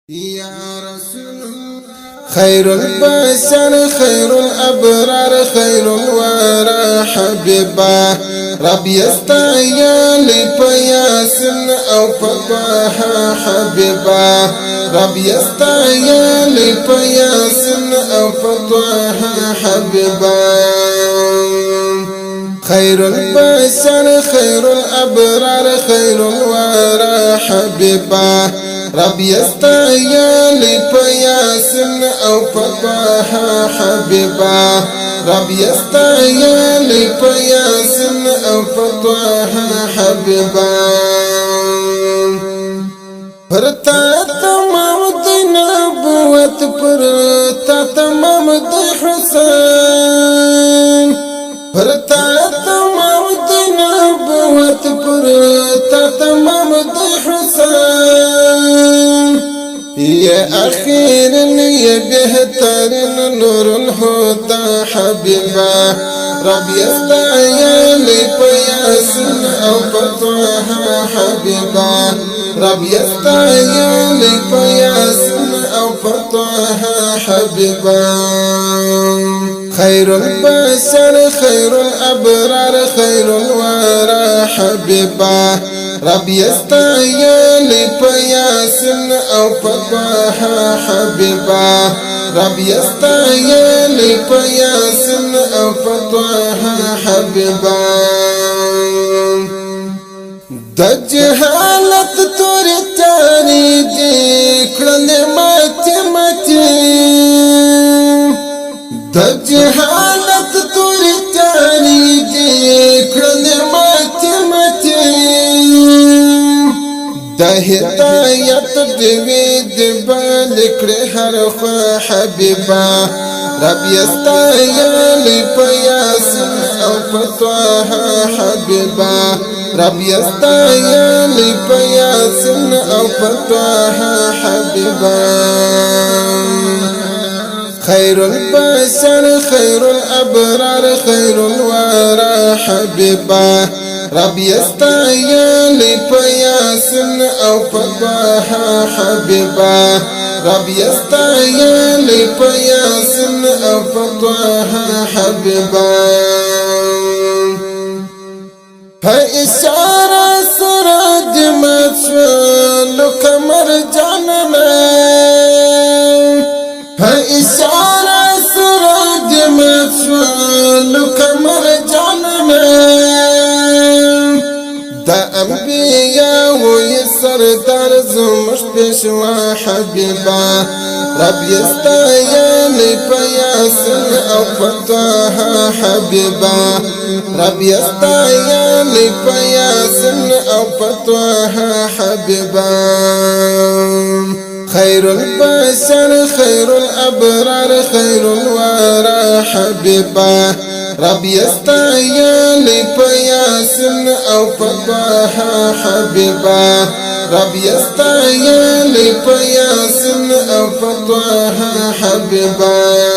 يا رسول الله خير البشر خير الأبرار خير الورى حبيبا رب يستعيالي فياسن أو فضاها حبيبا رب يستعيالي فياسن أو فضاها حبيبا خير البشر خير الأبرار خير الورى حبيبا رب يستعيالي فياسن أو فضاها حبيبا رب يستعيالي فياسن أو فضاها حبيبا فرتا تمام دي نبوت فرتا تمام دي حسين فرتا تمام دي نبوت فرتا تمام دي حسين يا أخير يا بهتر نور الهدى حبيبا رب يستعيالي فياسن أو فضاها حبيبا رب يستعيالي فياسن أو فضاها حبيبا خير البشر خير الأبرار خير الورى حبيبا رب يستعيالي فياسن أو فضاها حبيبا رب يستعيالي فياسن أو فضاها حبيبا دجهالة تورتاني دي كلماتي متي دجهالة تورتاني دي كلماتي متي دا هداية دويد بالك لحرف حبيبا رب يستعيالي فياسن أو فضاها حبيبا رب يستعيالي فياسن أو فضاها حبيبا خير البشر خير الأبرار خير الورى حبيبا رب يستعيالي فياسن أو فضاها حبيبا رب يستعيالي فياسن أو فضاها حبيبا فإشارة سراد مشفل كمرجعنا فإشارة سراد مشفل كمرجعنا دا أنبياء ويسر درز مشبشوا حبيبا رب يستعيالي فياسن أو فضاها حبيبا رب يستعيالي فياسن أو فضاها حبيبا خير البشر خير الأبرار خير الورى حبيبا رب يستعيالي فياسن أو فضاها حبيبا رب يستعيالي فياسن أو فضاها حبيبا